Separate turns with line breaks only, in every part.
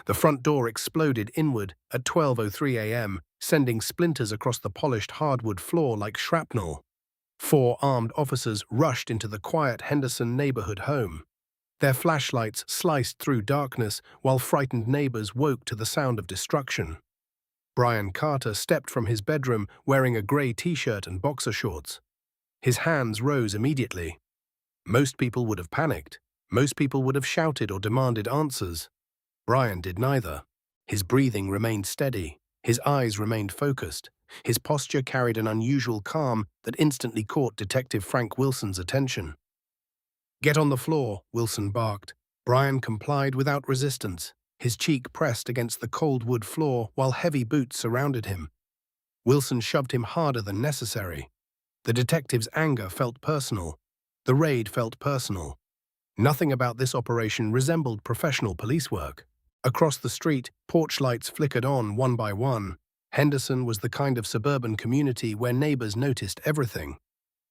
The front door exploded inward at 12:03 a.m., sending splinters across the polished hardwood floor like shrapnel. Four armed officers rushed into the quiet Henderson neighborhood home. Their flashlights sliced through darkness while frightened neighbors woke to the sound of destruction. Brian Carter stepped from his bedroom wearing a gray t-shirt and boxer shorts. His hands rose immediately. Most people would have panicked. Most people would have shouted or demanded answers. Brian did neither. His breathing remained steady. His eyes remained focused. His posture carried an unusual calm that instantly caught Detective Frank Wilson's attention. "Get on the floor," Wilson barked. Brian complied without resistance, his cheek pressed against the cold wood floor while heavy boots surrounded him. Wilson shoved him harder than necessary. The detective's anger felt personal. The raid felt personal. Nothing about this operation resembled professional police work. Across the street, porch lights flickered on one by one. Henderson was the kind of suburban community where neighbors noticed everything.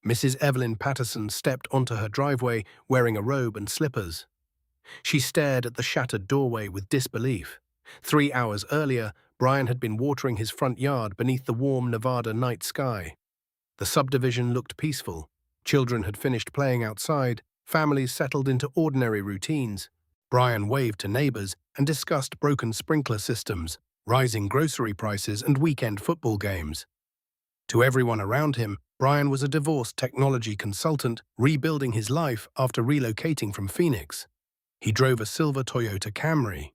Mrs. Evelyn Patterson stepped onto her driveway wearing a robe and slippers. She stared at the shattered doorway with disbelief. 3 hours earlier, Brian had been watering his front yard beneath the warm Nevada night sky. The subdivision looked peaceful. Children had finished playing outside, families settled into ordinary routines. Brian waved to neighbors and discussed broken sprinkler systems, rising grocery prices, and weekend football games. To everyone around him, Brian was a divorced technology consultant rebuilding his life after relocating from Phoenix. He drove a silver Toyota Camry.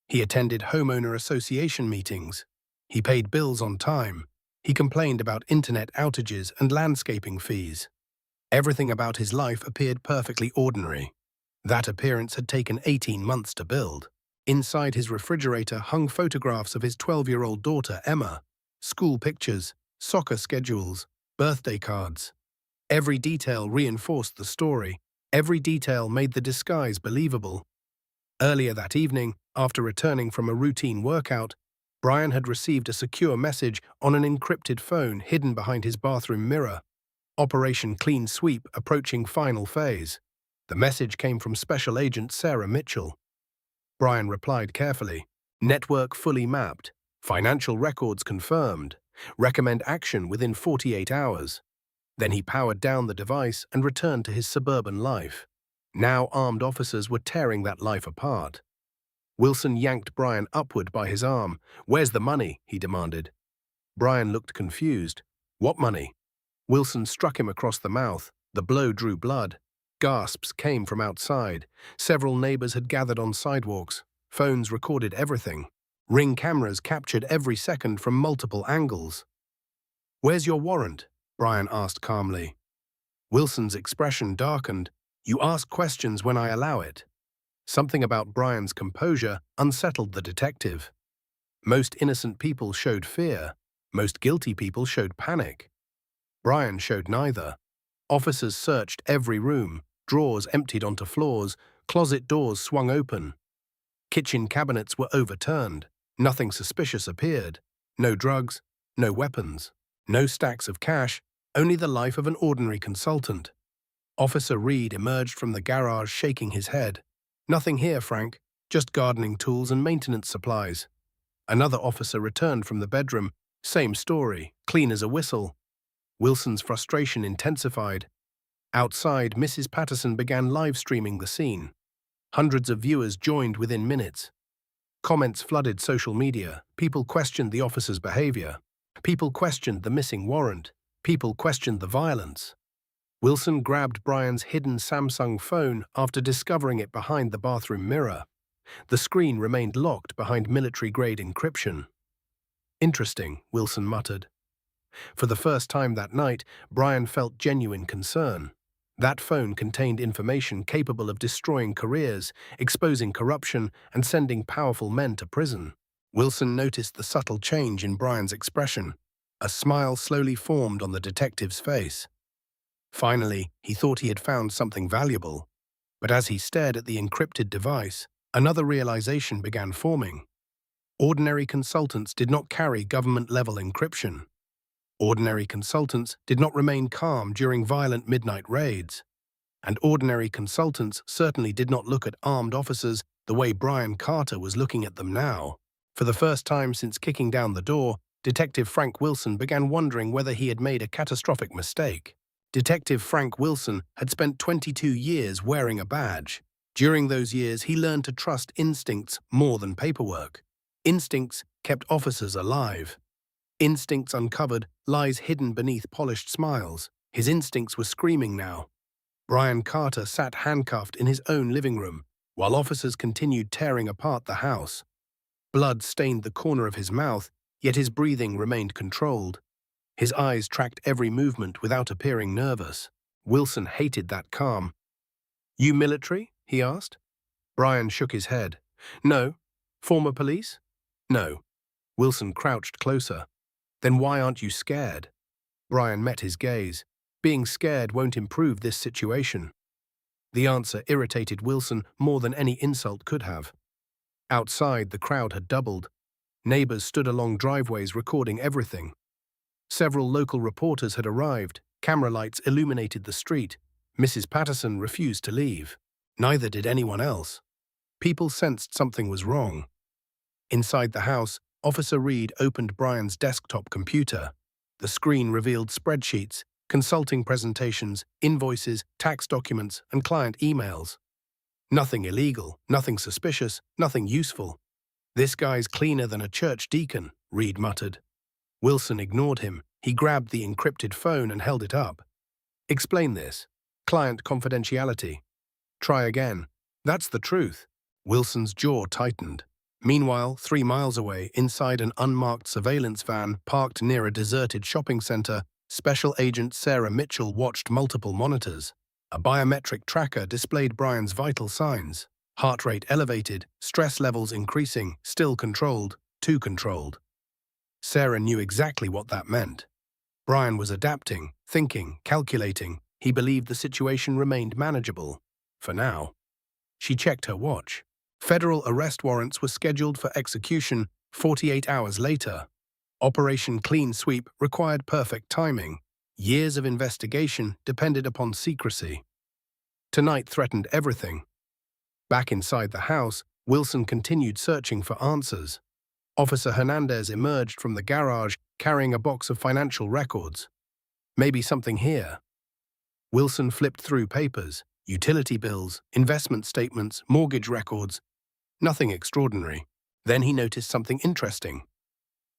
He attended homeowner association meetings. He paid bills on time. He complained about internet outages and landscaping fees. Everything about his life appeared perfectly ordinary. That appearance had taken 18 months to build. Inside his refrigerator hung photographs of his 12-year-old daughter, Emma, school pictures, soccer schedules, birthday cards. Every detail reinforced the story. Every detail made the disguise believable. Earlier that evening, after returning from a routine workout, Brian had received a secure message on an encrypted phone hidden behind his bathroom mirror. Operation Clean Sweep approaching final phase. The message came from Special Agent Sarah Mitchell. Brian replied carefully. Network fully mapped. Financial records confirmed. Recommend action within 48 hours. Then he powered down the device and returned to his suburban life. Now armed officers were tearing that life apart. Wilson yanked Brian upward by his arm. "Where's the money?" he demanded. Brian looked confused. "What money?" Wilson struck him across the mouth. The blow drew blood. Gasps came from outside. Several neighbors had gathered on sidewalks. Phones recorded everything. Ring cameras captured every second from multiple angles. "Where's your warrant?" Brian asked calmly. Wilson's expression darkened. "You ask questions when I allow it." Something about Brian's composure unsettled the detective. Most innocent people showed fear. Most guilty people showed panic. Brian showed neither. Officers searched every room. Drawers emptied onto floors. Closet doors swung open. Kitchen cabinets were overturned. Nothing suspicious appeared. No drugs, no weapons, no stacks of cash, only the life of an ordinary consultant. Officer Reed emerged from the garage shaking his head. "Nothing here, Frank. Just gardening tools and maintenance supplies." Another officer returned from the bedroom. Same story, clean as a whistle. Wilson's frustration intensified. Outside, Mrs. Patterson began live-streaming the scene. Hundreds of viewers joined within minutes. Comments flooded social media. People questioned the officer's behavior. People questioned the missing warrant. People questioned the violence. Wilson grabbed Brian's hidden Samsung phone after discovering it behind the bathroom mirror. The screen remained locked behind military-grade encryption. "Interesting," Wilson muttered. For the first time that night, Brian felt genuine concern. That phone contained information capable of destroying careers, exposing corruption, and sending powerful men to prison. Wilson noticed the subtle change in Brian's expression. A smile slowly formed on the detective's face. Finally, he thought he had found something valuable. But as he stared at the encrypted device, another realization began forming. Ordinary consultants did not carry government-level encryption. Ordinary consultants did not remain calm during violent midnight raids. And ordinary consultants certainly did not look at armed officers the way Brian Carter was looking at them now. For the first time since kicking down the door, Detective Frank Wilson began wondering whether he had made a catastrophic mistake. Detective Frank Wilson had spent 22 years wearing a badge. During those years, he learned to trust instincts more than paperwork. Instincts kept officers alive. Instincts uncovered lies hidden beneath polished smiles. His instincts were screaming now. Brian Carter sat handcuffed in his own living room, while officers continued tearing apart the house. Blood stained the corner of his mouth, yet his breathing remained controlled. His eyes tracked every movement without appearing nervous. Wilson hated that calm. "You military?" he asked. Brian shook his head. "No." "Former police?" "No." Wilson crouched closer. "Then why aren't you scared?" Brian met his gaze. "Being scared won't improve this situation." The answer irritated Wilson more than any insult could have. Outside, the crowd had doubled. Neighbors stood along driveways recording everything. Several local reporters had arrived. Camera lights illuminated the street. Mrs. Patterson refused to leave. Neither did anyone else. People sensed something was wrong. Inside the house, Officer Reed opened Brian's desktop computer. The screen revealed spreadsheets, consulting presentations, invoices, tax documents, and client emails. Nothing illegal, nothing suspicious, nothing useful. "This guy's cleaner than a church deacon," Reed muttered. Wilson ignored him. He grabbed the encrypted phone and held it up. "Explain this. Client confidentiality." "Try again." "That's the truth." Wilson's jaw tightened. Meanwhile, 3 miles away, inside an unmarked surveillance van parked near a deserted shopping center, Special Agent Sarah Mitchell watched multiple monitors. A biometric tracker displayed Brian's vital signs. Heart rate elevated, stress levels increasing, still controlled, too controlled. Sarah knew exactly what that meant. Brian was adapting, thinking, calculating. He believed the situation remained manageable. For now. She checked her watch. Federal arrest warrants were scheduled for execution 48 hours later. Operation Clean Sweep required perfect timing. Years of investigation depended upon secrecy. Tonight threatened everything. Back inside the house, Wilson continued searching for answers. Officer Hernandez emerged from the garage carrying a box of financial records. Maybe something here. Wilson flipped through papers, utility bills, investment statements, mortgage records. Nothing extraordinary. Then he noticed something interesting.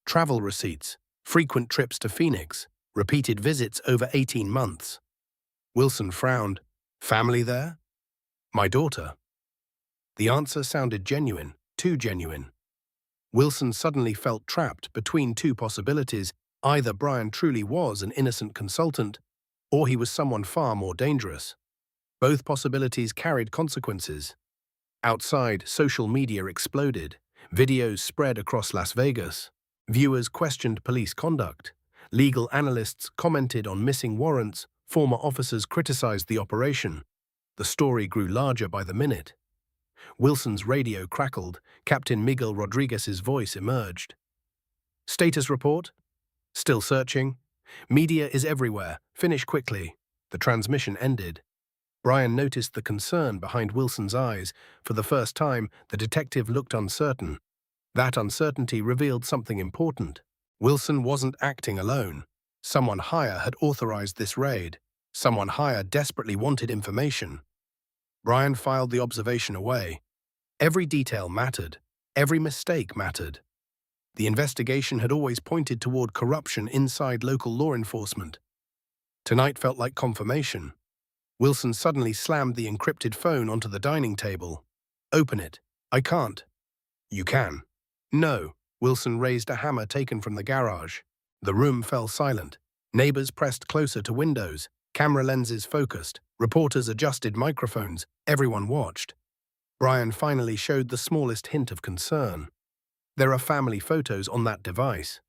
Travel receipts, frequent trips to Phoenix, repeated visits over 18 months. Wilson frowned. "Family there?" "My daughter." The answer sounded genuine, too genuine. Wilson suddenly felt trapped between two possibilities. Either Brian truly was an innocent consultant, or he was someone far more dangerous. Both possibilities carried consequences. Outside, social media exploded. Videos spread across Las Vegas. Viewers questioned police conduct. Legal analysts commented on missing warrants. Former officers criticized the operation. The story grew larger by the minute. Wilson's radio crackled. Captain Miguel Rodriguez's voice emerged. "Status report? Still searching? Media is everywhere. Finish quickly." The transmission ended. Brian noticed the concern behind Wilson's eyes. For the first time, the detective looked uncertain. That uncertainty revealed something important. Wilson wasn't acting alone. Someone higher had authorized this raid. Someone higher desperately wanted information. Brian filed the observation away. Every detail mattered. Every mistake mattered. The investigation had always pointed toward corruption inside local law enforcement. Tonight felt like confirmation. Wilson suddenly slammed the encrypted phone onto the dining table. "Open it." "I can't." "You can." "No." Wilson raised a hammer taken from the garage. The room fell silent. Neighbors pressed closer to windows. Camera lenses focused. Reporters adjusted microphones. Everyone watched. Brian finally showed the smallest hint of concern. "There are family photos on that device."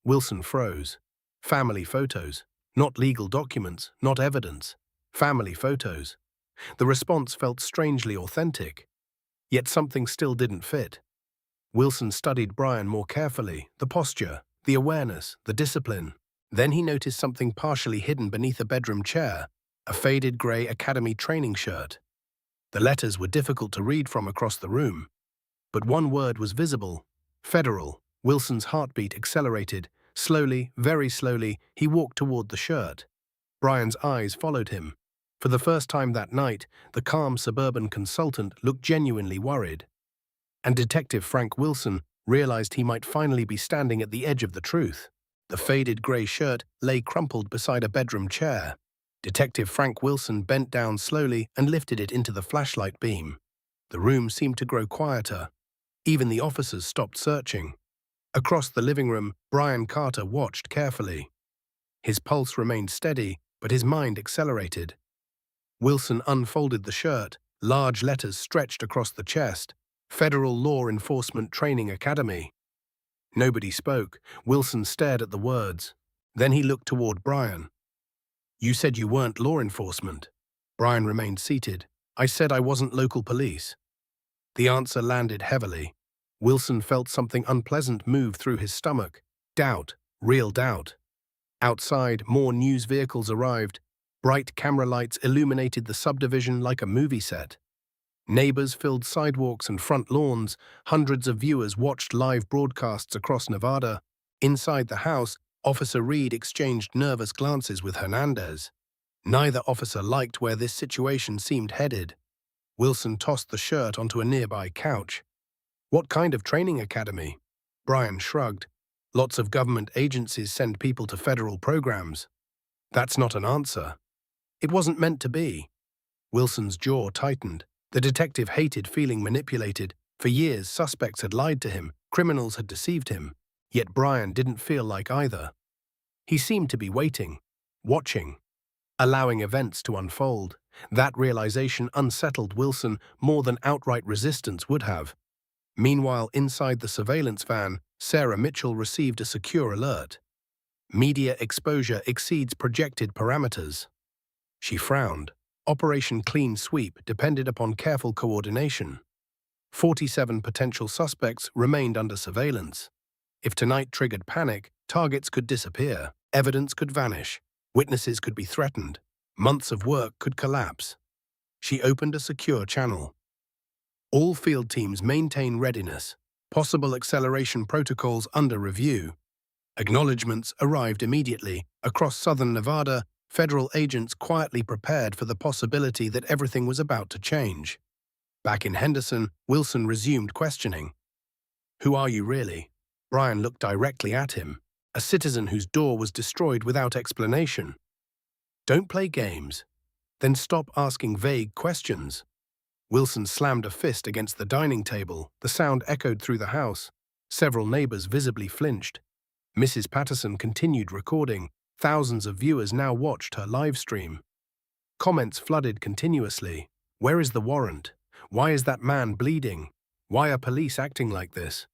Wilson froze. Family photos. Not legal documents, not evidence. Family photos. The response felt strangely authentic. Yet something still didn't fit. Wilson studied Brian more carefully, the posture, the awareness, the discipline. Then he noticed something partially hidden beneath a bedroom chair, a faded gray academy training shirt. The letters were difficult to read from across the room, but one word was visible: Federal. Wilson's heartbeat accelerated. Slowly, very slowly, he walked toward the shirt. Brian's eyes followed him. For the first time that night, the calm suburban consultant looked genuinely worried. And Detective Frank Wilson realized he might finally be standing at the edge of the truth. The faded grey shirt lay crumpled beside a bedroom chair. Detective Frank Wilson bent down slowly and lifted it into the flashlight beam. The room seemed to grow quieter. Even the officers stopped searching. Across the living room, Brian Carter watched carefully. His pulse remained steady, but his mind accelerated. Wilson unfolded the shirt. Large letters stretched across the chest. Federal Law Enforcement Training Academy. Nobody spoke. Wilson stared at the words. Then he looked toward Brian. "You said you weren't law enforcement." Brian remained seated. "I said I wasn't local police." The answer landed heavily. Wilson felt something unpleasant move through his stomach. Doubt, real doubt. Outside, more news vehicles arrived. Bright camera lights illuminated the subdivision like a movie set. Neighbors filled sidewalks and front lawns. Hundreds of viewers watched live broadcasts across Nevada. Inside the house, Officer Reed exchanged nervous glances with Hernandez. Neither officer liked where this situation seemed headed. Wilson tossed the shirt onto a nearby couch. "What kind of training academy?" Brian shrugged. "Lots of government agencies send people to federal programs." "That's not an answer." "It wasn't meant to be." Wilson's jaw tightened. The detective hated feeling manipulated. For years, suspects had lied to him, criminals had deceived him. Yet Brian didn't feel like either. He seemed to be waiting, watching, allowing events to unfold. That realization unsettled Wilson more than outright resistance would have. Meanwhile, inside the surveillance van, Sarah Mitchell received a secure alert. Media exposure exceeds projected parameters. She frowned. Operation Clean Sweep depended upon careful coordination. 47 potential suspects remained under surveillance. If tonight triggered panic, targets could disappear, evidence could vanish, witnesses could be threatened, months of work could collapse. She opened a secure channel. All field teams maintain readiness. Possible acceleration protocols under review. Acknowledgements arrived immediately. Across southern Nevada, federal agents quietly prepared for the possibility that everything was about to change. Back in Henderson, Wilson resumed questioning. "Who are you really?" Brian looked directly at him. "A citizen whose door was destroyed without explanation." "Don't play games. Then stop asking vague questions." Wilson slammed a fist against the dining table. The sound echoed through the house. Several neighbors visibly flinched. Mrs. Patterson continued recording. Thousands of viewers now watched her live stream. Comments flooded continuously. "Where is the warrant? Why is that man bleeding? Why are police acting like this?"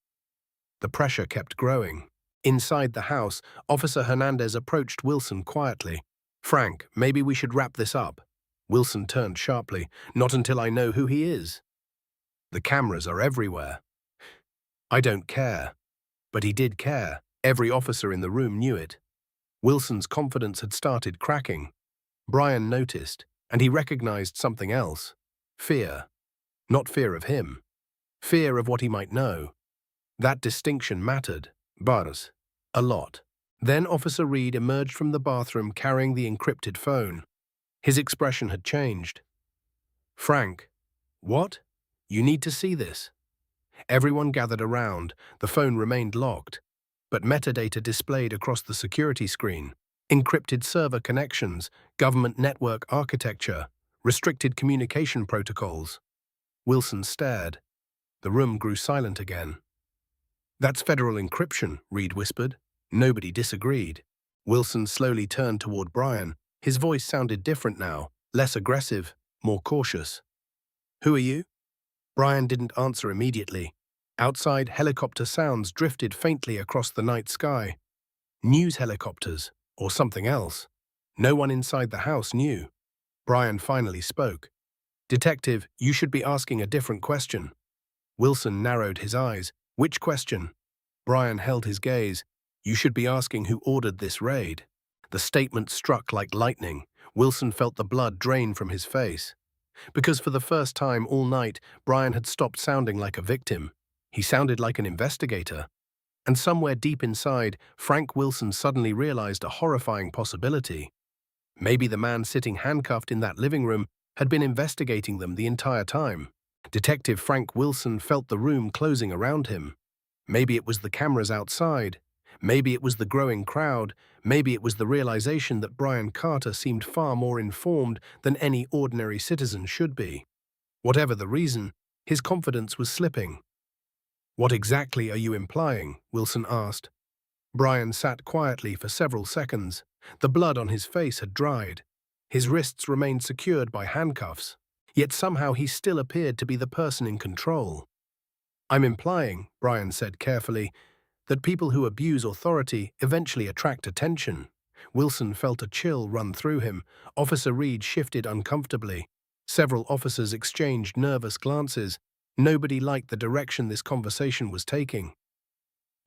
The pressure kept growing. Inside the house, Officer Hernandez approached Wilson quietly. "Frank, maybe we should wrap this up." Wilson turned sharply. "Not until I know who he is." "The cameras are everywhere." "I don't care." But he did care. Every officer in the room knew it. Wilson's confidence had started cracking. Brian noticed, and he recognized something else. Fear. Not fear of him. Fear of what he might know. That distinction mattered, but a lot. Then Officer Reed emerged from the bathroom carrying the encrypted phone. His expression had changed. "Frank." "What?" "You need to see this." Everyone gathered around. The phone remained locked, but metadata displayed across the security screen. Encrypted server connections, government network architecture, restricted communication protocols. Wilson stared. The room grew silent again. "That's federal encryption," Reed whispered. Nobody disagreed. Wilson slowly turned toward Brian. His voice sounded different now, less aggressive, more cautious. "Who are you?" Brian didn't answer immediately. Outside, helicopter sounds drifted faintly across the night sky. News helicopters, or something else. No one inside the house knew. Brian finally spoke. "Detective, you should be asking a different question." Wilson narrowed his eyes. "Which question?" Brian held his gaze. "You should be asking who ordered this raid." The statement struck like lightning. Wilson felt the blood drain from his face. Because for the first time all night, Brian had stopped sounding like a victim. He sounded like an investigator. And somewhere deep inside, Frank Wilson suddenly realized a horrifying possibility. Maybe the man sitting handcuffed in that living room had been investigating them the entire time. Detective Frank Wilson felt the room closing around him. Maybe it was the cameras outside. Maybe it was the growing crowd. Maybe it was the realization that Brian Carter seemed far more informed than any ordinary citizen should be. Whatever the reason, his confidence was slipping. "What exactly are you implying?" Wilson asked. Brian sat quietly for several seconds. The blood on his face had dried. His wrists remained secured by handcuffs. Yet somehow he still appeared to be the person in control. "I'm implying," Brian said carefully, "that people who abuse authority eventually attract attention." Wilson felt a chill run through him. Officer Reed shifted uncomfortably. Several officers exchanged nervous glances. Nobody liked the direction this conversation was taking.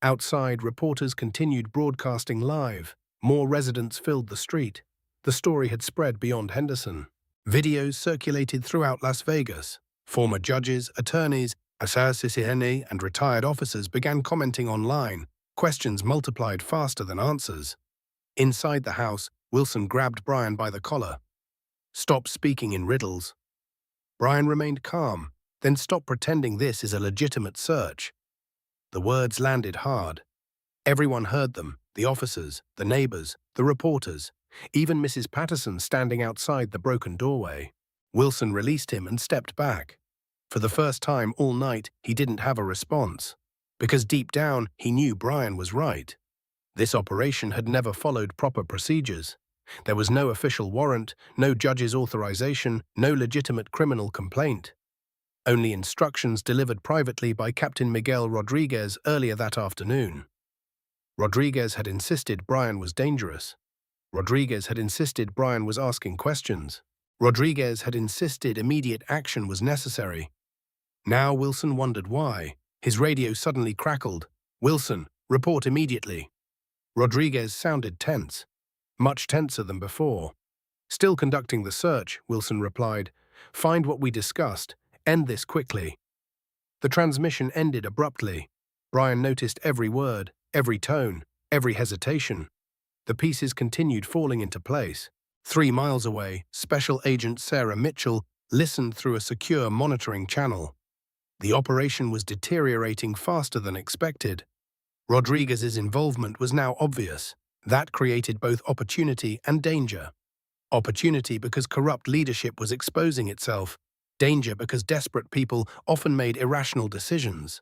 Outside, reporters continued broadcasting live. More residents filled the street. The story had spread beyond Henderson. Videos circulated throughout Las Vegas. Former judges, attorneys, assassins, and retired officers began commenting online. Questions multiplied faster than answers. Inside the house, Wilson grabbed Brian by the collar. "Stop speaking in riddles." Brian remained calm. "Then stop pretending this is a legitimate search." The words landed hard. Everyone heard them, the officers, the neighbors, the reporters, even Mrs. Patterson standing outside the broken doorway. Wilson released him and stepped back. For the first time all night, he didn't have a response. Because deep down, he knew Brian was right. This operation had never followed proper procedures. There was no official warrant, no judge's authorization, no legitimate criminal complaint. Only instructions delivered privately by Captain Miguel Rodriguez earlier that afternoon. Rodriguez had insisted Brian was dangerous. Rodriguez had insisted Brian was asking questions. Rodriguez had insisted immediate action was necessary. Now Wilson wondered why. His radio suddenly crackled. "Wilson, report immediately." Rodriguez sounded tense, much tenser than before. "Still conducting the search," Wilson replied. "Find what we discussed. End this quickly." The transmission ended abruptly. Brian noticed every word, every tone, every hesitation. The pieces continued falling into place. 3 miles away, Special Agent Sarah Mitchell listened through a secure monitoring channel. The operation was deteriorating faster than expected. Rodriguez's involvement was now obvious. That created both opportunity and danger. Opportunity because corrupt leadership was exposing itself. Danger because desperate people often made irrational decisions.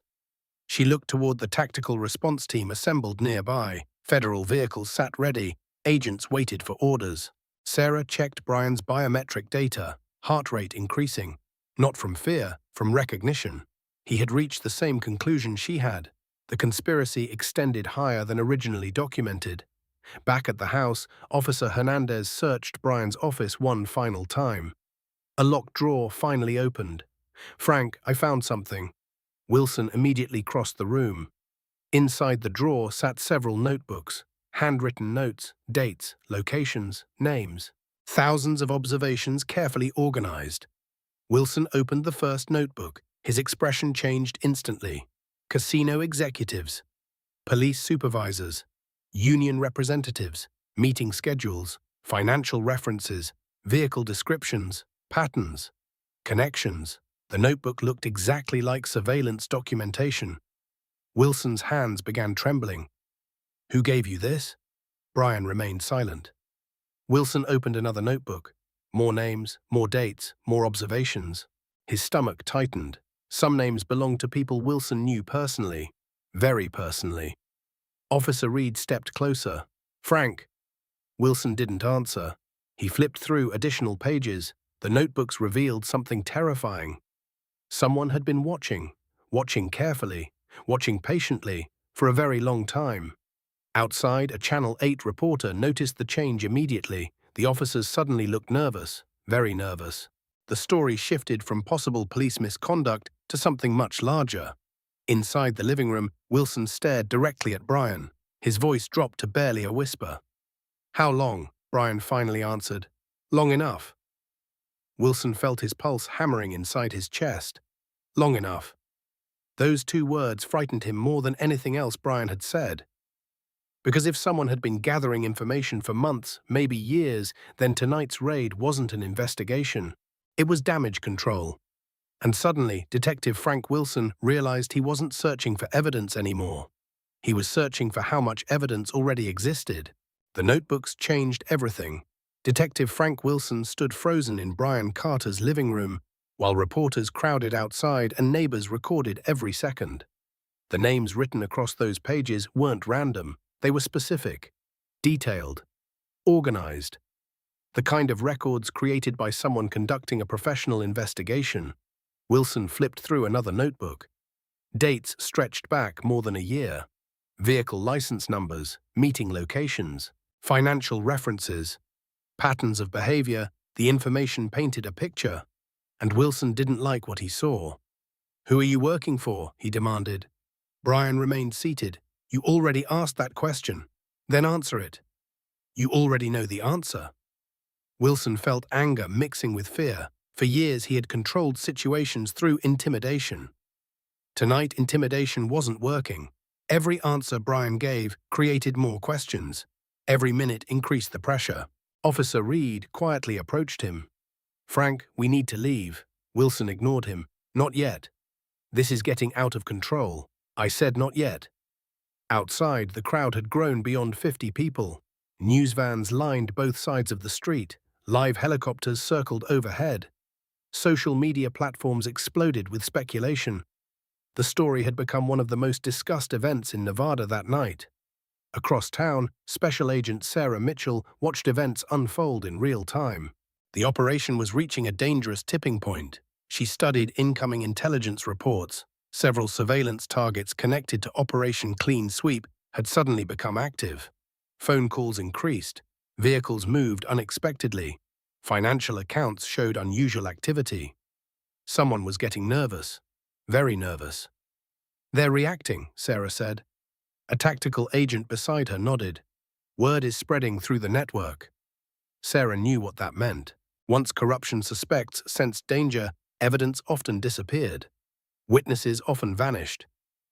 She looked toward the tactical response team assembled nearby. Federal vehicles sat ready. Agents waited for orders. Sarah checked Brian's biometric data, heart rate increasing. Not from fear, from recognition. He had reached the same conclusion she had. The conspiracy extended higher than originally documented. Back at the house, Officer Hernandez searched Brian's office one final time. A locked drawer finally opened. "Frank, I found something." Wilson immediately crossed the room. Inside the drawer sat several notebooks, handwritten notes, dates, locations, names. Thousands of observations carefully organized. Wilson opened the first notebook. His expression changed instantly. Casino executives, police supervisors, union representatives, meeting schedules, financial references, vehicle descriptions, patterns, connections. The notebook looked exactly like surveillance documentation. Wilson's hands began trembling. "Who gave you this?" Brian remained silent. Wilson opened another notebook. More names, more dates, more observations. His stomach tightened. Some names belonged to people Wilson knew personally, very personally. Officer Reed stepped closer. "Frank." Wilson didn't answer. He flipped through additional pages. The notebooks revealed something terrifying. Someone had been watching carefully, watching patiently, for a very long time. Outside, a Channel 8 reporter noticed the change immediately. The officers suddenly looked nervous, very nervous. The story shifted from possible police misconduct to something much larger. Inside the living room, Wilson stared directly at Brian. His voice dropped to barely a whisper. "How long?" Brian finally answered. "Long enough." Wilson felt his pulse hammering inside his chest. Long enough. Those two words frightened him more than anything else Brian had said. Because if someone had been gathering information for months, maybe years, then tonight's raid wasn't an investigation. It was damage control. And suddenly, Detective Frank Wilson realized he wasn't searching for evidence anymore. He was searching for how much evidence already existed. The notebooks changed everything. Detective Frank Wilson stood frozen in Brian Carter's living room, while reporters crowded outside and neighbors recorded every second. The names written across those pages weren't random. They were specific, detailed, organized. The kind of records created by someone conducting a professional investigation. Wilson flipped through another notebook. Dates stretched back more than a year. Vehicle license numbers, meeting locations, financial references, patterns of behavior. The information painted a picture, and Wilson didn't like what he saw. "Who are you working for?" he demanded. Brian remained seated. "You already asked that question. Then answer it." "You already know the answer." Wilson felt anger mixing with fear. For years he had controlled situations through intimidation. Tonight, intimidation wasn't working. Every answer Brian gave created more questions. Every minute increased the pressure. Officer Reed quietly approached him. "Frank, we need to leave." Wilson ignored him. "Not yet. This is getting out of control." "I said not yet." Outside, the crowd had grown beyond 50 people. News vans lined both sides of the street. Live helicopters circled overhead. Social media platforms exploded with speculation. The story had become one of the most discussed events in Nevada that night. Across town, Special Agent Sarah Mitchell watched events unfold in real time. The operation was reaching a dangerous tipping point. She studied incoming intelligence reports. Several surveillance targets connected to Operation Clean Sweep had suddenly become active. Phone calls increased. Vehicles moved unexpectedly. Financial accounts showed unusual activity. Someone was getting nervous. Very nervous. "They're reacting," Sarah said. A tactical agent beside her nodded. "Word is spreading through the network." Sarah knew what that meant. Once corruption suspects sensed danger, evidence often disappeared. Witnesses often vanished.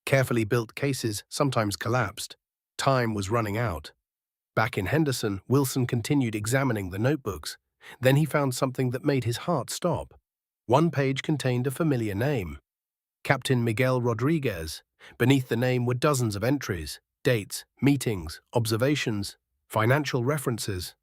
Carefully built cases sometimes collapsed. Time was running out. Back in Henderson, Wilson continued examining the notebooks. Then he found something that made his heart stop. One page contained a familiar name. Captain Miguel Rodriguez. Beneath the name were dozens of entries, dates, meetings, observations, financial references.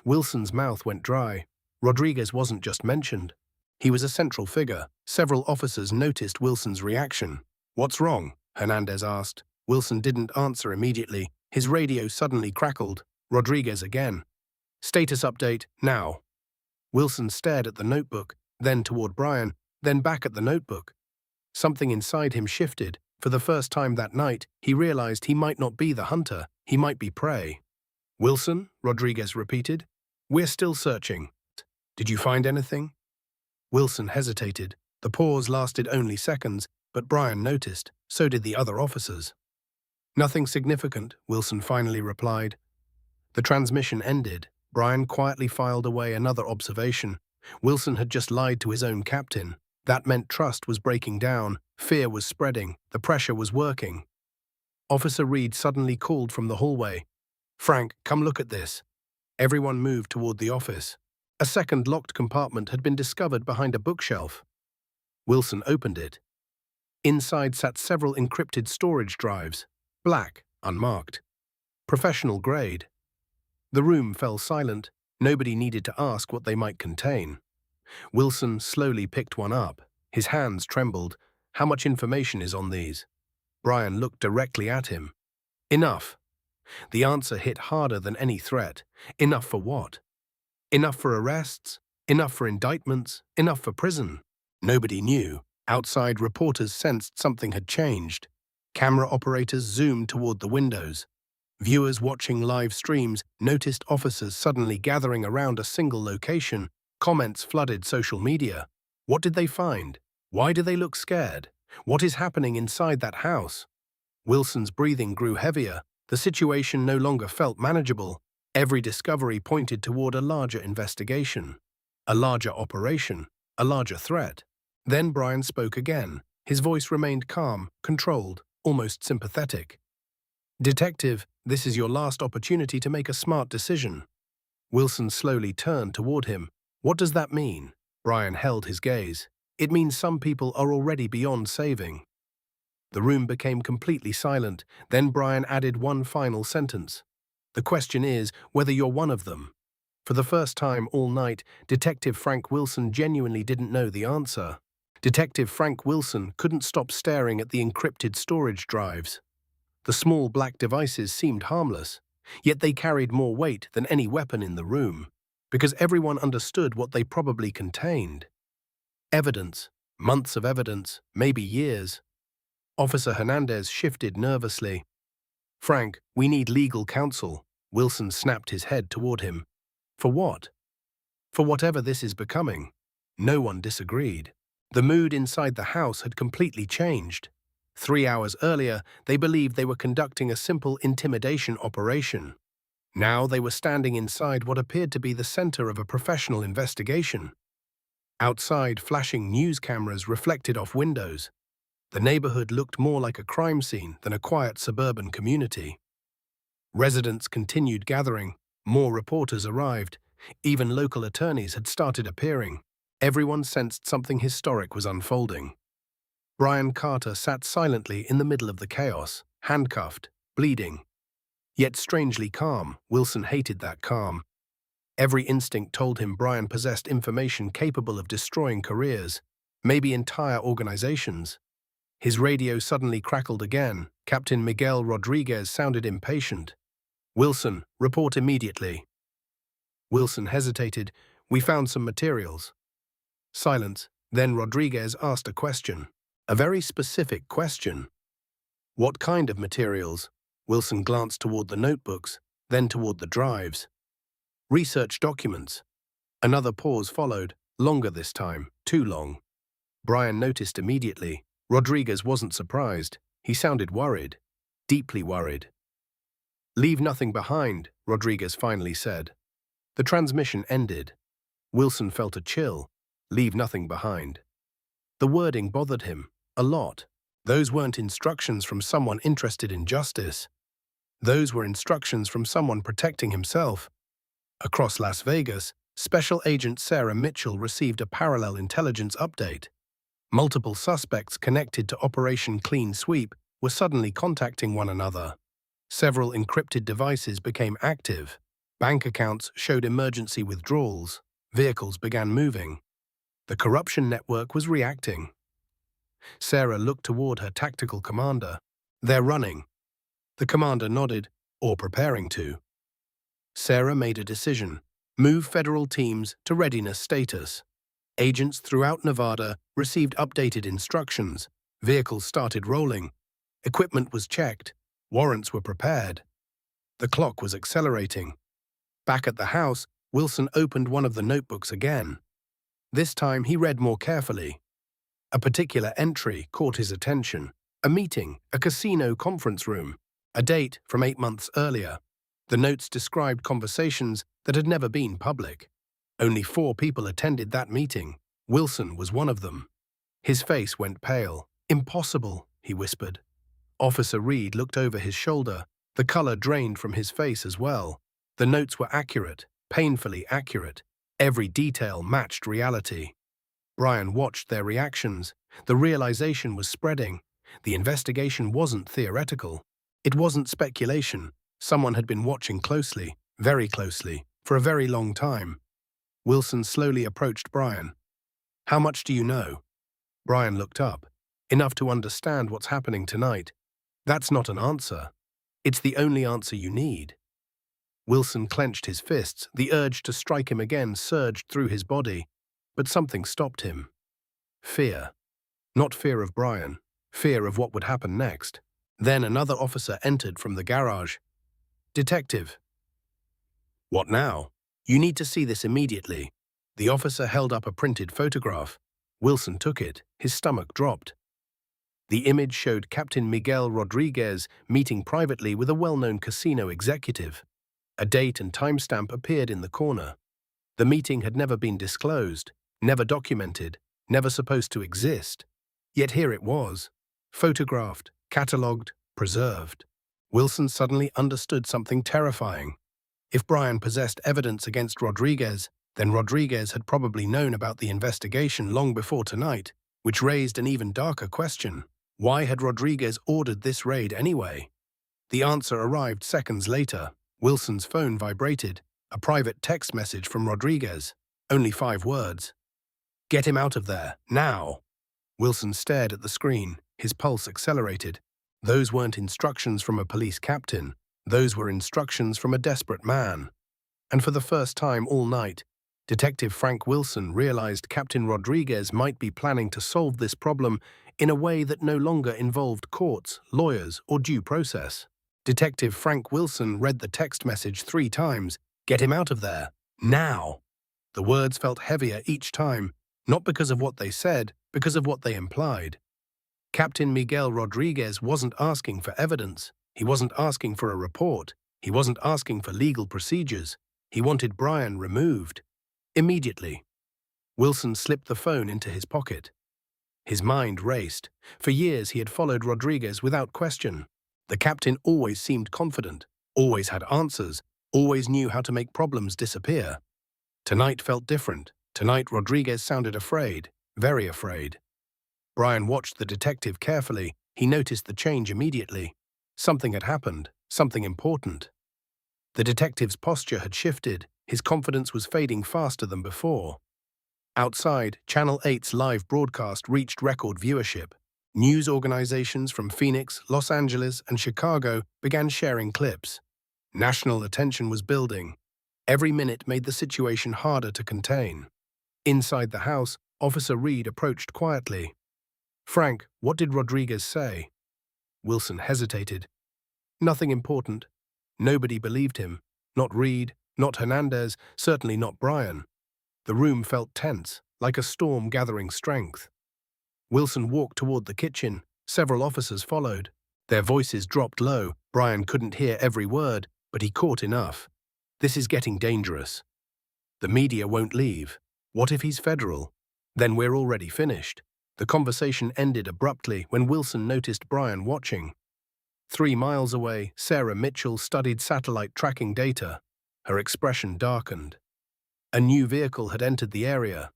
Wilson's mouth went dry. Rodriguez wasn't just mentioned. He was a central figure. Several officers noticed Wilson's reaction. "What's wrong?" Hernandez asked. Wilson didn't answer immediately. His radio suddenly crackled. Rodriguez again. "Status update, now." Wilson stared at the notebook, then toward Brian, then back at the notebook. Something inside him shifted. For the first time that night, he realized he might not be the hunter, he might be prey. "Wilson," Rodriguez repeated, "we're still searching. Did you find anything?" Wilson hesitated. The pause lasted only seconds, but Brian noticed. So did the other officers. "Nothing significant," Wilson finally replied. The transmission ended. Brian quietly filed away another observation. Wilson had just lied to his own captain. That meant trust was breaking down, fear was spreading, the pressure was working. Officer Reed suddenly called from the hallway. "Frank, come look at this." Everyone moved toward the office. A second locked compartment had been discovered behind a bookshelf. Wilson opened it. Inside sat several encrypted storage drives, black, unmarked. Professional grade. The room fell silent. Nobody needed to ask what they might contain. Wilson slowly picked one up. His hands trembled. "How much information is on these?" Brian looked directly at him. "Enough." The answer hit harder than any threat. Enough for what? Enough for arrests? Enough for indictments? Enough for prison? Nobody knew. Outside, reporters sensed something had changed. Camera operators zoomed toward the windows. Viewers watching live streams noticed officers suddenly gathering around a single location. Comments flooded social media. What did they find? Why do they look scared? What is happening inside that house? Wilson's breathing grew heavier. The situation no longer felt manageable. Every discovery pointed toward a larger investigation. A larger operation, a larger threat. Then Brian spoke again. His voice remained calm, controlled, almost sympathetic. "Detective, this is your last opportunity to make a smart decision." Wilson slowly turned toward him. "What does that mean?" Brian held his gaze. "It means some people are already beyond saving." The room became completely silent. Then Brian added one final sentence. "The question is whether you're one of them." For the first time all night, Detective Frank Wilson genuinely didn't know the answer. Detective Frank Wilson couldn't stop staring at the encrypted storage drives. The small black devices seemed harmless, yet they carried more weight than any weapon in the room, because everyone understood what they probably contained. Evidence, months of evidence, maybe years. Officer Hernandez shifted nervously. "Frank, we need legal counsel." Wilson snapped his head toward him. "For what?" "For whatever this is becoming." No one disagreed. The mood inside the house had completely changed. 3 hours earlier, they believed they were conducting a simple intimidation operation. Now they were standing inside what appeared to be the center of a professional investigation. Outside, flashing news cameras reflected off windows. The neighborhood looked more like a crime scene than a quiet suburban community. Residents continued gathering. More reporters arrived. Even local attorneys had started appearing. Everyone sensed something historic was unfolding. Brian Carter sat silently in the middle of the chaos, handcuffed, bleeding. Yet strangely calm. Wilson hated that calm. Every instinct told him Brian possessed information capable of destroying careers, maybe entire organizations. His radio suddenly crackled again. Captain Miguel Rodriguez sounded impatient. "Wilson, report immediately." Wilson hesitated. "We found some materials." Silence. Then Rodriguez asked a question. A very specific question. "What kind of materials?" Wilson glanced toward the notebooks, then toward the drives. "Research documents." Another pause followed, longer this time, too long. Brian noticed immediately. Rodriguez wasn't surprised. He sounded worried, deeply worried. "Leave nothing behind," Rodriguez finally said. The transmission ended. Wilson felt a chill. Leave nothing behind. The wording bothered him, a lot. Those weren't instructions from someone interested in justice. Those were instructions from someone protecting himself. Across Las Vegas, Special Agent Sarah Mitchell received a parallel intelligence update. Multiple suspects connected to Operation Clean Sweep were suddenly contacting one another. Several encrypted devices became active. Bank accounts showed emergency withdrawals. Vehicles began moving. The corruption network was reacting. Sarah looked toward her tactical commander. "They're running." The commander nodded, "or preparing to." Sarah made a decision. Move federal teams to readiness status. Agents throughout Nevada received updated instructions. Vehicles started rolling. Equipment was checked. Warrants were prepared. The clock was accelerating. Back at the house, Wilson opened one of the notebooks again. This time he read more carefully. A particular entry caught his attention. A meeting, a casino conference room, a date from 8 months earlier. The notes described conversations that had never been public. Only 4 people attended that meeting. Wilson was one of them. His face went pale. "Impossible," he whispered. Officer Reed looked over his shoulder. The color drained from his face as well. The notes were accurate, painfully accurate. Every detail matched reality. Brian watched their reactions. The realization was spreading. The investigation wasn't theoretical. It wasn't speculation. Someone had been watching closely, very closely, for a very long time. Wilson slowly approached Brian. "How much do you know?" Brian looked up. "Enough to understand what's happening tonight." "That's not an answer. It's the only answer you need." Wilson clenched his fists. The urge to strike him again surged through his body. But something stopped him. Fear. Not fear of Brian. Fear of what would happen next. Then another officer entered from the garage. "Detective." "What now?" "You need to see this immediately." The officer held up a printed photograph. Wilson took it. His stomach dropped. The image showed Captain Miguel Rodriguez meeting privately with a well-known casino executive. A date and timestamp appeared in the corner. The meeting had never been disclosed, never documented, never supposed to exist. Yet here it was, photographed, catalogued, preserved. Wilson suddenly understood something terrifying. If Brian possessed evidence against Rodriguez, then Rodriguez had probably known about the investigation long before tonight, which raised an even darker question. Why had Rodriguez ordered this raid anyway? The answer arrived seconds later. Wilson's phone vibrated, a private text message from Rodriguez. Only 5 words. "Get him out of there, now!" Wilson stared at the screen, his pulse accelerated. Those weren't instructions from a police captain. Those were instructions from a desperate man. And for the first time all night, Detective Frank Wilson realized Captain Rodriguez might be planning to solve this problem in a way that no longer involved courts, lawyers, or due process. Detective Frank Wilson read the text message 3 times. "Get him out of there, now!" The words felt heavier each time, not because of what they said, because of what they implied. Captain Miguel Rodriguez wasn't asking for evidence. He wasn't asking for a report. He wasn't asking for legal procedures. He wanted Brian removed. Immediately. Wilson slipped the phone into his pocket. His mind raced. For years he had followed Rodriguez without question. The captain always seemed confident, always had answers, always knew how to make problems disappear. Tonight felt different. Tonight Rodriguez sounded afraid, very afraid. Brian watched the detective carefully. He noticed the change immediately. Something had happened, something important. The detective's posture had shifted. His confidence was fading faster than before. Outside, Channel 8's live broadcast reached record viewership. News organizations from Phoenix, Los Angeles, and Chicago began sharing clips. National attention was building. Every minute made the situation harder to contain. Inside the house, Officer Reed approached quietly. "Frank, what did Rodriguez say?" Wilson hesitated. "Nothing important. Nobody believed him. Not Reed, not Hernandez, certainly not Brian." The room felt tense, like a storm gathering strength. Wilson walked toward the kitchen. Several officers followed. Their voices dropped low. Brian couldn't hear every word, but he caught enough. "This is getting dangerous. The media won't leave. What if he's federal? Then we're already finished." The conversation ended abruptly when Wilson noticed Brian watching. 3 miles away, Sarah Mitchell studied satellite tracking data. Her expression darkened. A new vehicle had entered the area,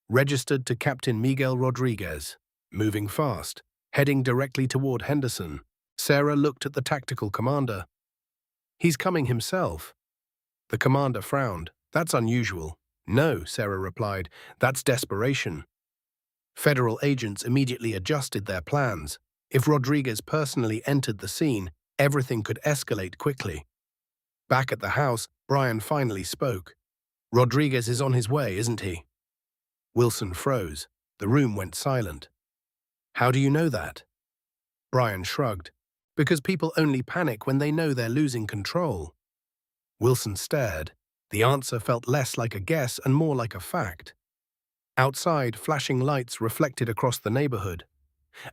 registered to Captain Miguel Rodriguez, moving fast, heading directly toward Henderson. Sarah looked at the tactical commander. "He's coming himself." The commander frowned. "That's unusual." "No," Sarah replied, "that's desperation." Federal agents immediately adjusted their plans. If Rodriguez personally entered the scene, everything could escalate quickly. Back at the house, Brian finally spoke. "Rodriguez is on his way, isn't he?" Wilson froze. The room went silent. "How do you know that?" Brian shrugged. "Because people only panic when they know they're losing control." Wilson stared. The answer felt less like a guess and more like a fact. Outside, flashing lights reflected across the neighborhood.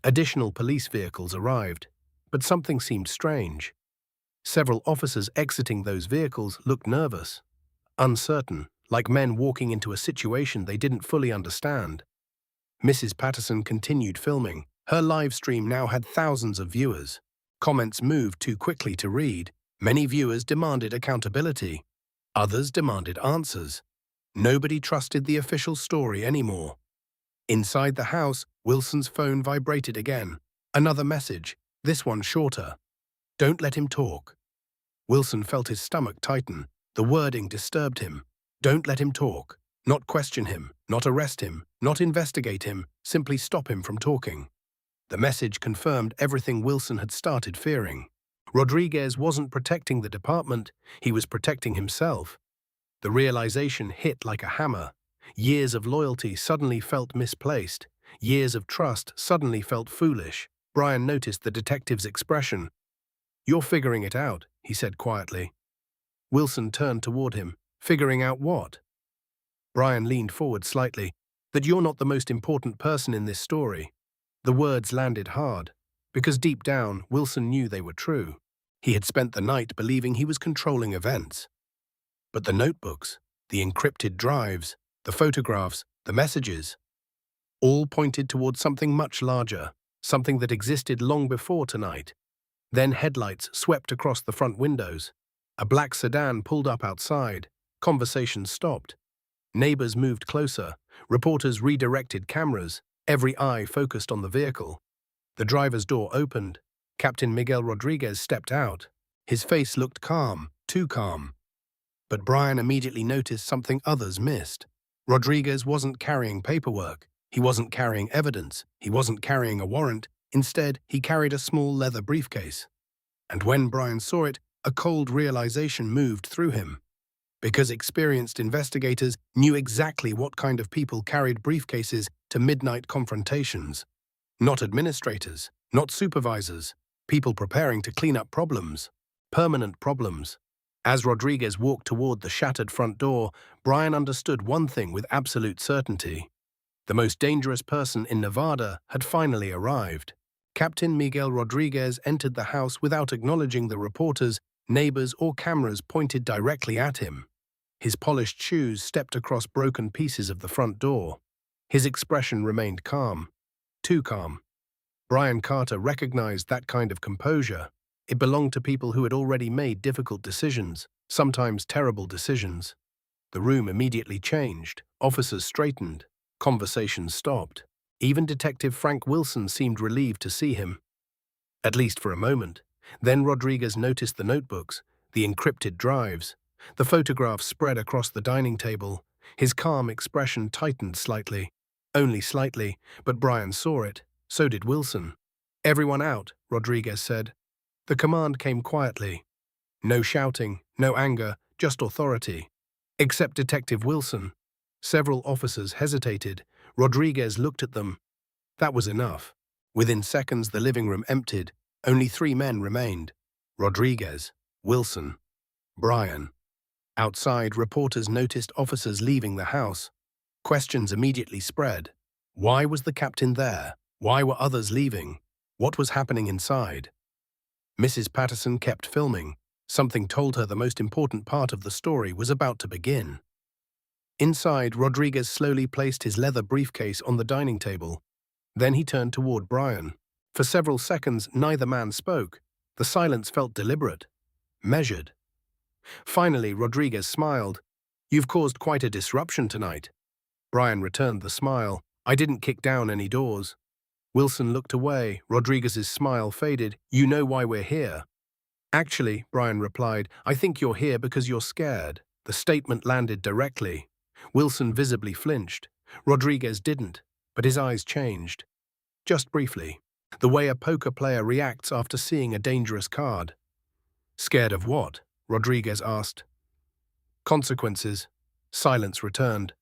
Additional police vehicles arrived, but something seemed strange. Several officers exiting those vehicles looked nervous, uncertain, like men walking into a situation they didn't fully understand. Mrs. Patterson continued filming. Her live stream now had thousands of viewers. Comments moved too quickly to read. Many viewers demanded accountability. Others demanded answers. Nobody trusted the official story anymore. Inside the house, Wilson's phone vibrated again. Another message, this one shorter. "Don't let him talk." Wilson felt his stomach tighten. The wording disturbed him. Don't let him talk. Not question him, not arrest him, not investigate him, simply stop him from talking. The message confirmed everything Wilson had started fearing. Rodriguez wasn't protecting the department, he was protecting himself. The realization hit like a hammer. Years of loyalty suddenly felt misplaced. Years of trust suddenly felt foolish. Brian noticed the detective's expression. "You're figuring it out," he said quietly. Wilson turned toward him. "Figuring out what?" Brian leaned forward slightly. "That you're not the most important person in this story." The words landed hard, because deep down, Wilson knew they were true. He had spent the night believing he was controlling events. But the notebooks, the encrypted drives, the photographs, the messages, all pointed towards something much larger, something that existed long before tonight. Then headlights swept across the front windows. A black sedan pulled up outside. Conversations stopped. Neighbors moved closer. Reporters redirected cameras. Every eye focused on the vehicle. The driver's door opened. Captain Miguel Rodriguez stepped out. His face looked calm, too calm. But Brian immediately noticed something others missed. Rodriguez wasn't carrying paperwork. He wasn't carrying evidence. He wasn't carrying a warrant. Instead, he carried a small leather briefcase. And when Brian saw it, a cold realization moved through him. Because experienced investigators knew exactly what kind of people carried briefcases to midnight confrontations. Not administrators, not supervisors, people preparing to clean up problems, permanent problems. As Rodriguez walked toward the shattered front door, Brian understood one thing with absolute certainty. The most dangerous person in Nevada had finally arrived. Captain Miguel Rodriguez entered the house without acknowledging the reporters, neighbors, or cameras pointed directly at him. His polished shoes stepped across broken pieces of the front door. His expression remained calm. Too calm. Brian Carter recognized that kind of composure. It belonged to people who had already made difficult decisions, sometimes terrible decisions. The room immediately changed. Officers straightened. Conversations stopped. Even Detective Frank Wilson seemed relieved to see him. At least for a moment. Then Rodriguez noticed the notebooks, the encrypted drives. The photographs spread across the dining table. His calm expression tightened slightly. Only slightly, but Brian saw it. So did Wilson. "Everyone out," Rodriguez said. The command came quietly. No shouting, no anger, just authority. Except Detective Wilson. Several officers hesitated. Rodriguez looked at them. That was enough. Within seconds, the living room emptied. Only 3 men remained. Rodriguez, Wilson, Brian. Outside, reporters noticed officers leaving the house. Questions immediately spread. Why was the captain there? Why were others leaving? What was happening inside? Mrs. Patterson kept filming. Something told her the most important part of the story was about to begin. Inside, Rodriguez slowly placed his leather briefcase on the dining table. Then he turned toward Brian. For several seconds, neither man spoke. The silence felt deliberate, measured. Finally, Rodriguez smiled. "You've caused quite a disruption tonight." Brian returned the smile. "I didn't kick down any doors." Wilson looked away. Rodriguez's smile faded. "You know why we're here." "Actually," Brian replied, "I think you're here because you're scared." The statement landed directly. Wilson visibly flinched. Rodriguez didn't, but his eyes changed. Just briefly. The way a poker player reacts after seeing a dangerous card. "Scared of what?" Rodriguez asked. "Consequences." Silence returned.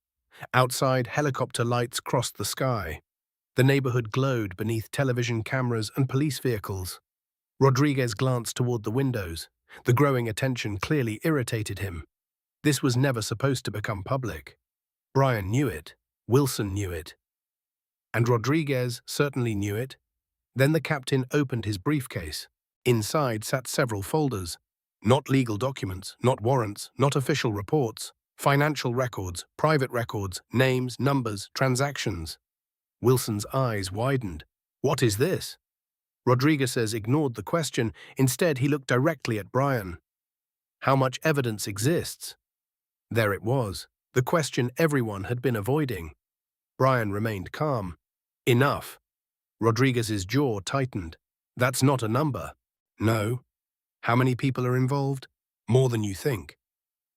Outside, helicopter lights crossed the sky. The neighborhood glowed beneath television cameras and police vehicles. Rodriguez glanced toward the windows. The growing attention clearly irritated him. This was never supposed to become public. Brian knew it. Wilson knew it. And Rodriguez certainly knew it. Then the captain opened his briefcase. Inside sat several folders. Not legal documents, not warrants, not official reports. Financial records, private records, names, numbers, transactions. Wilson's eyes widened. "What is this?" Rodriguez ignored the question. Instead, he looked directly at Brian. "How much evidence exists?" There it was, the question everyone had been avoiding. Brian remained calm. "Enough." Rodriguez's jaw tightened. "That's not a number." "No." "How many people are involved?" "More than you think."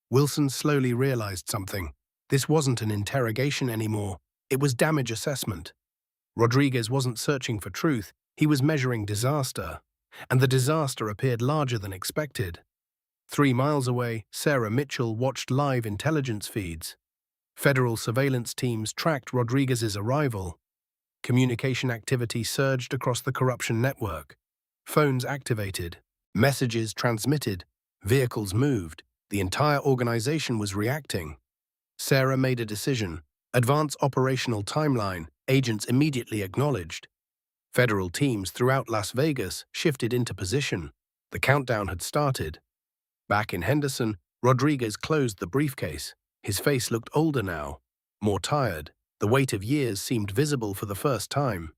Wilson slowly realized something. This wasn't an interrogation anymore. It was damage assessment. Rodriguez wasn't searching for truth. He was measuring disaster. And the disaster appeared larger than expected. 3 miles away, Sarah Mitchell watched live intelligence feeds. Federal surveillance teams tracked Rodriguez's arrival. Communication activity surged across the corruption network. Phones activated. Messages transmitted. Vehicles moved. The entire organization was reacting. Sarah made a decision. Advance operational timeline. Agents immediately acknowledged. Federal teams throughout Las Vegas shifted into position. The countdown had started. Back in Henderson, Rodriguez closed the briefcase. His face looked older now, more tired. The weight of years seemed visible for the first time.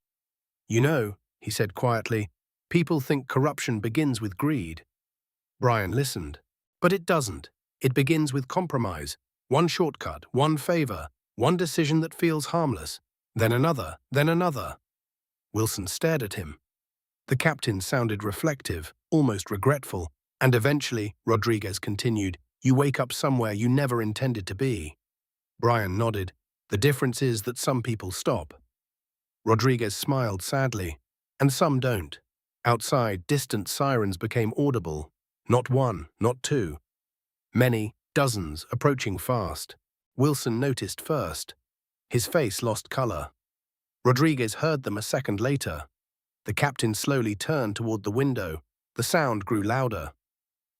"You know," he said quietly, "people think corruption begins with greed." Brian listened. "But it doesn't. It begins with compromise. One shortcut, one favor, one decision that feels harmless. Then another, then another." Wilson stared at him. The captain sounded reflective, almost regretful, and eventually, Rodriguez continued, "You wake up somewhere you never intended to be." Brian nodded. "The difference is that some people stop." Rodriguez smiled sadly. "And some don't." Outside, distant sirens became audible. Not one, not two. Many, dozens, approaching fast. Wilson noticed first. His face lost color. Rodriguez heard them a second later. The captain slowly turned toward the window. The sound grew louder.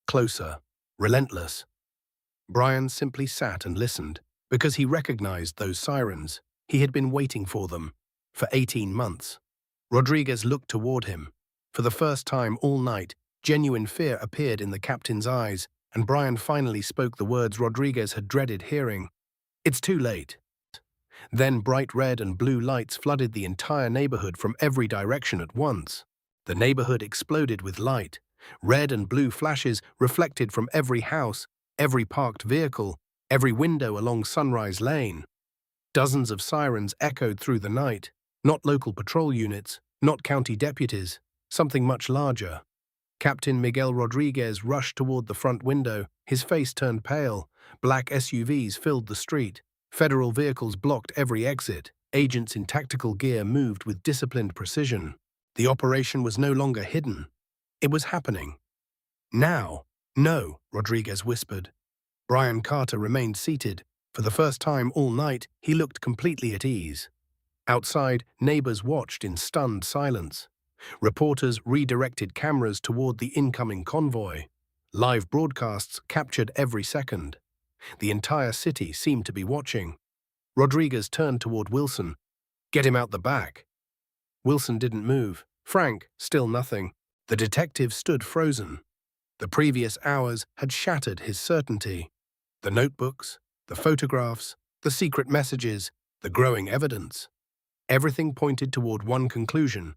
Closer. Relentless. Brian simply sat and listened, because he recognized those sirens. He had been waiting for them. For 18 months. Rodriguez looked toward him. For the first time all night, genuine fear appeared in the captain's eyes, and Brian finally spoke the words Rodriguez had dreaded hearing. "It's too late." Then bright red and blue lights flooded the entire neighborhood from every direction at once. The neighborhood exploded with light. Red and blue flashes reflected from every house, every parked vehicle, every window along Sunrise Lane. Dozens of sirens echoed through the night. Not local patrol units, not county deputies, something much larger. Captain Miguel Rodriguez rushed toward the front window. His face turned pale. Black SUVs filled the street. Federal vehicles blocked every exit. Agents in tactical gear moved with disciplined precision. The operation was no longer hidden. It was happening. "Now." "No," Rodriguez whispered. Brian Carter remained seated. For the first time all night, he looked completely at ease. Outside, neighbors watched in stunned silence. Reporters redirected cameras toward the incoming convoy. Live broadcasts captured every second. The entire city seemed to be watching. Rodriguez turned toward Wilson. "Get him out the back." Wilson didn't move. Frank, still nothing. The detective stood frozen. The previous hours had shattered his certainty. The notebooks, the photographs, the secret messages, the growing evidence. Everything pointed toward one conclusion.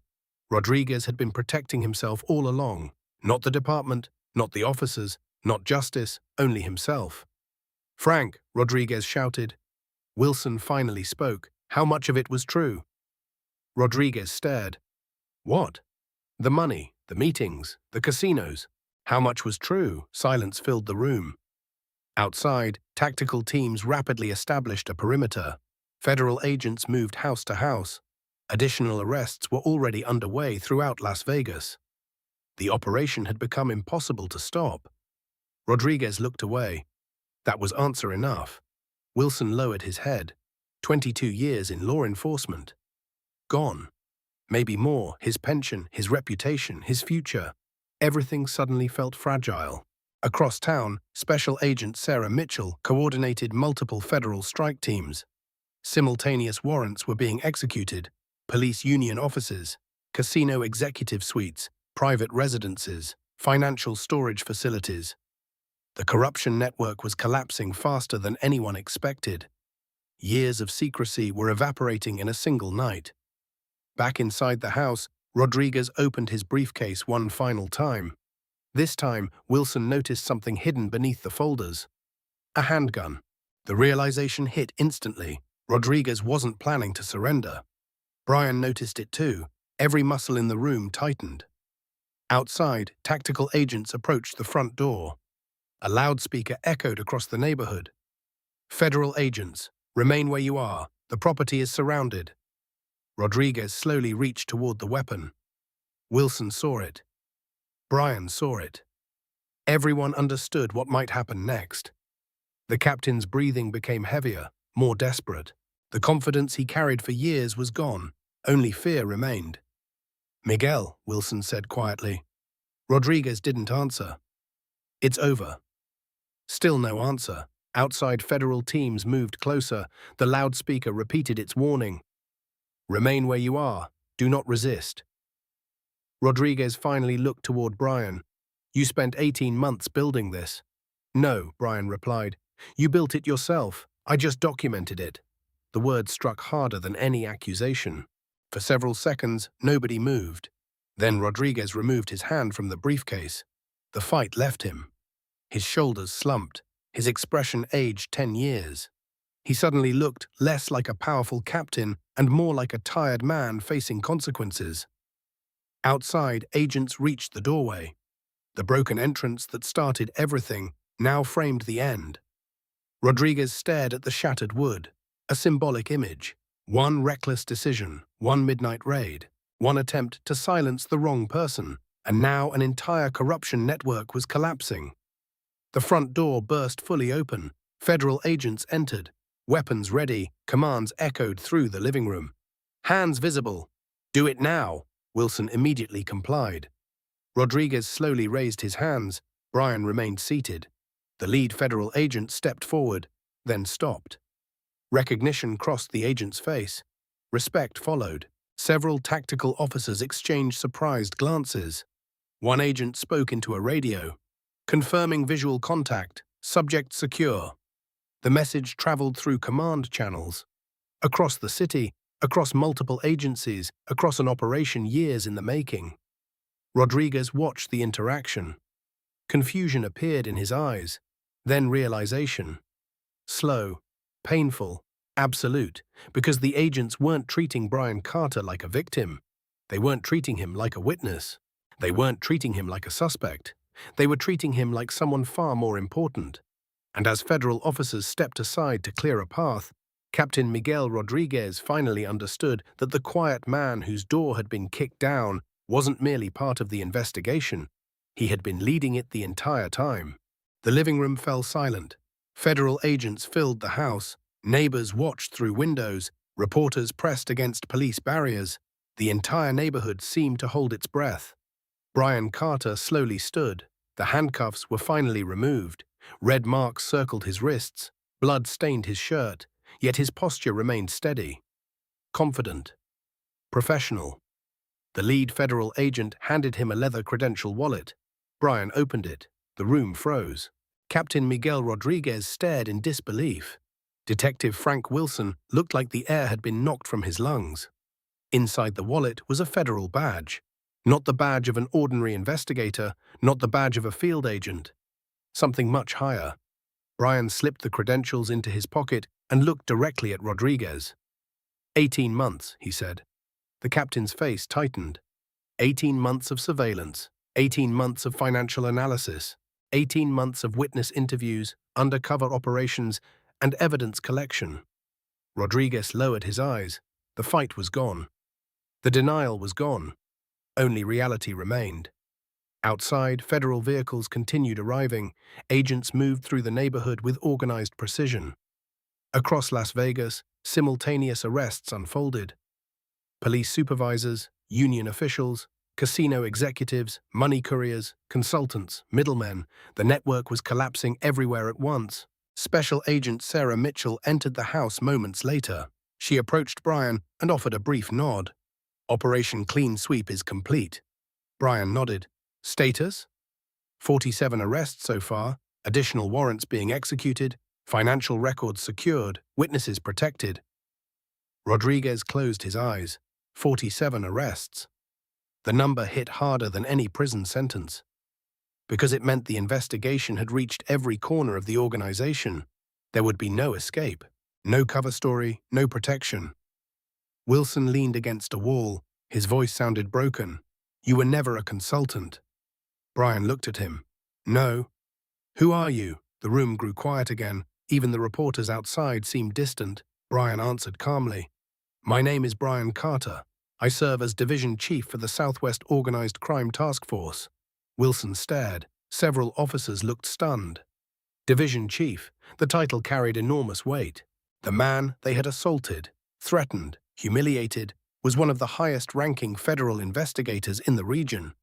Rodriguez had been protecting himself all along. Not the department, not the officers, not justice, only himself. "Frank," Rodriguez shouted. Wilson finally spoke. "How much of it was true?" Rodriguez stared. "What?" "The money, the meetings, the casinos. How much was true?" Silence filled the room. Outside, tactical teams rapidly established a perimeter. Federal agents moved house to house. Additional arrests were already underway throughout Las Vegas. The operation had become impossible to stop. Rodriguez looked away. That was answer enough. Wilson lowered his head. 22 years in law enforcement. Gone. Maybe more, his pension, his reputation, his future. Everything suddenly felt fragile. Across town, Special Agent Sarah Mitchell coordinated multiple federal strike teams. Simultaneous warrants were being executed. Police union offices, casino executive suites, private residences, financial storage facilities. The corruption network was collapsing faster than anyone expected. Years of secrecy were evaporating in a single night. Back inside the house, Rodriguez opened his briefcase one final time. This time, Wilson noticed something hidden beneath the folders. A handgun. The realization hit instantly. Rodriguez wasn't planning to surrender. Brian noticed it too. Every muscle in the room tightened. Outside, tactical agents approached the front door. A loudspeaker echoed across the neighborhood. "Federal agents, remain where you are. The property is surrounded." Rodriguez slowly reached toward the weapon. Wilson saw it. Brian saw it. Everyone understood what might happen next. The captain's breathing became heavier, more desperate. The confidence he carried for years was gone. Only fear remained. "Miguel," Wilson said quietly. Rodriguez didn't answer. "It's over." Still no answer. Outside, federal teams moved closer. The loudspeaker repeated its warning. "Remain where you are. Do not resist." Rodriguez finally looked toward Brian. "You spent 18 months building this." "No," Brian replied. You built it yourself. I just documented it. The words struck harder than any accusation. For several seconds, nobody moved. Then Rodriguez removed his hand from the briefcase. The fight left him. His shoulders slumped. His expression aged 10 years. He suddenly looked less like a powerful captain and more like a tired man facing consequences. Outside, agents reached the doorway. The broken entrance that started everything now framed the end. Rodriguez stared at the shattered wood, a symbolic image. One reckless decision, one midnight raid, one attempt to silence the wrong person, and now an entire corruption network was collapsing. The front door burst fully open. Federal agents entered. Weapons ready, commands echoed through the living room. Hands visible. Do it now, Wilson immediately complied. Rodriguez slowly raised his hands. Brian remained seated. The lead federal agent stepped forward, then stopped. Recognition crossed the agent's face. Respect followed. Several tactical officers exchanged surprised glances. One agent spoke into a radio. Confirming visual contact, subject secure. The message traveled through command channels. Across the city, across multiple agencies, across an operation years in the making. Rodriguez watched the interaction. Confusion appeared in his eyes, then realization. Slow, painful, absolute, because the agents weren't treating Brian Carter like a victim. They weren't treating him like a witness. They weren't treating him like a suspect. They were treating him like someone far more important. And as federal officers stepped aside to clear a path, Captain Miguel Rodriguez finally understood that the quiet man whose door had been kicked down wasn't merely part of the investigation. He had been leading it the entire time. The living room fell silent. Federal agents filled the house. Neighbors watched through windows. Reporters pressed against police barriers. The entire neighborhood seemed to hold its breath. Brian Carter slowly stood. The handcuffs were finally removed. Red marks circled his wrists. Blood stained his shirt. Yet his posture remained steady. Confident. Professional. The lead federal agent handed him a leather credential wallet. Brian opened it. The room froze. Captain Miguel Rodriguez stared in disbelief. Detective Frank Wilson looked like the air had been knocked from his lungs. Inside the wallet was a federal badge. Not the badge of an ordinary investigator, not the badge of a field agent. Something much higher. Brian slipped the credentials into his pocket and looked directly at Rodriguez. 18 months, he said. The captain's face tightened. 18 months of surveillance, 18 months of financial analysis, 18 months of witness interviews, undercover operations, and evidence collection. Rodriguez lowered his eyes. The fight was gone. The denial was gone. Only reality remained. Outside, federal vehicles continued arriving. Agents moved through the neighborhood with organized precision. Across Las Vegas, simultaneous arrests unfolded. Police supervisors, union officials, casino executives, money couriers, consultants, middlemen. The network was collapsing everywhere at once. Special Agent Sarah Mitchell entered the house moments later. She approached Brian and offered a brief nod. Operation Clean Sweep is complete. Brian nodded. Status? 47 arrests so far, additional warrants being executed, financial records secured, witnesses protected. Rodriguez closed his eyes. 47 arrests. The number hit harder than any prison sentence. Because it meant the investigation had reached every corner of the organization. There would be no escape. No cover story, no protection. Wilson leaned against a wall. His voice sounded broken. You were never a consultant. Brian looked at him. No. Who are you? The room grew quiet again. Even the reporters outside seemed distant. Brian answered calmly. My name is Brian Carter. I serve as Division Chief for the Southwest Organized Crime Task Force. Wilson stared. Several officers looked stunned. Division Chief. The title carried enormous weight. The man they had assaulted, threatened, humiliated, was one of the highest-ranking federal investigators in the region.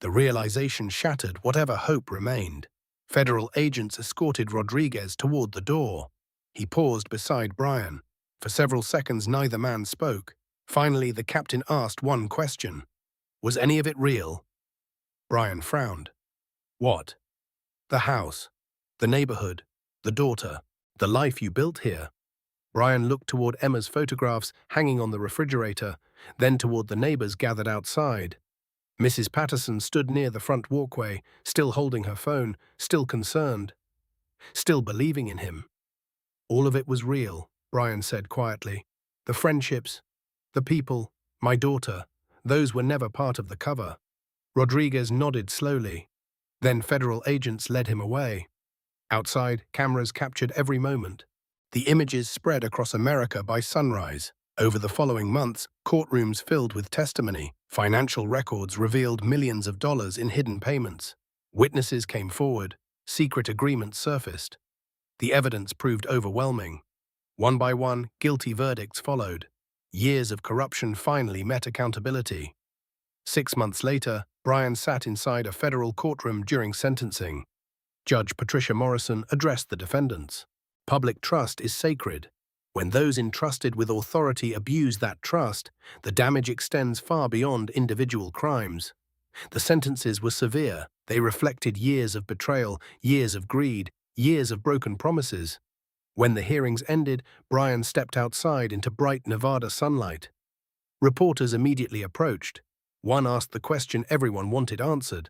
The realization shattered whatever hope remained. Federal agents escorted Rodriguez toward the door. He paused beside Brian. For several seconds, neither man spoke. Finally, the captain asked one question. Was any of it real? Brian frowned. What? The house, the neighborhood, the daughter, the life you built here. Brian looked toward Emma's photographs hanging on the refrigerator, then toward the neighbors gathered outside. Mrs. Patterson stood near the front walkway, still holding her phone, still concerned, still believing in him. All of it was real, Brian said quietly. The friendships, the people, my daughter, those were never part of the cover. Rodriguez nodded slowly. Then federal agents led him away. Outside, cameras captured every moment. The images spread across America by sunrise. Over the following months, courtrooms filled with testimony. Financial records revealed millions of dollars in hidden payments. Witnesses came forward. Secret agreements surfaced. The evidence proved overwhelming. One by one, guilty verdicts followed. Years of corruption finally met accountability. 6 months later, Brian sat inside a federal courtroom during sentencing. Judge Patricia Morrison addressed the defendants. Public trust is sacred. When those entrusted with authority abuse that trust, the damage extends far beyond individual crimes. The sentences were severe. They reflected years of betrayal, years of greed, years of broken promises. When the hearings ended, Brian stepped outside into bright Nevada sunlight. Reporters immediately approached. One asked the question everyone wanted answered.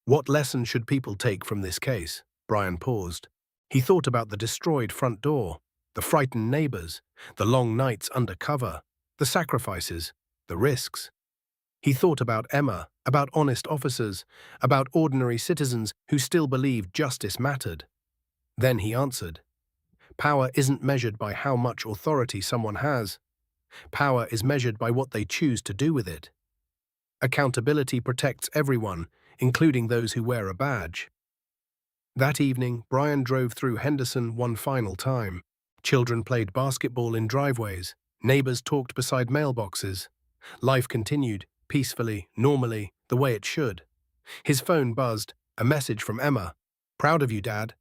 What lesson should people take from this case? Brian paused. He thought about the destroyed front door, the frightened neighbors, the long nights under cover, the sacrifices, the risks. He thought about Emma, about honest officers, about ordinary citizens who still believed justice mattered. Then he answered, "Power isn't measured by how much authority someone has. Power is measured by what they choose to do with it. Accountability protects everyone, including those who wear a badge." That evening, Brian drove through Henderson one final time. Children played basketball in driveways. Neighbors talked beside mailboxes. Life continued, peacefully, normally, the way it should. His phone buzzed, a message from Emma. "Proud of you, Dad."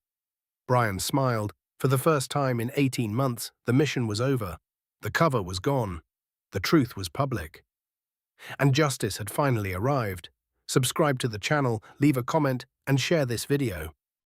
Brian smiled. For the first time in 18 months, the mission was over. The cover was gone. The truth was public. And justice had finally arrived. Subscribe to the channel, leave a comment, and share this video.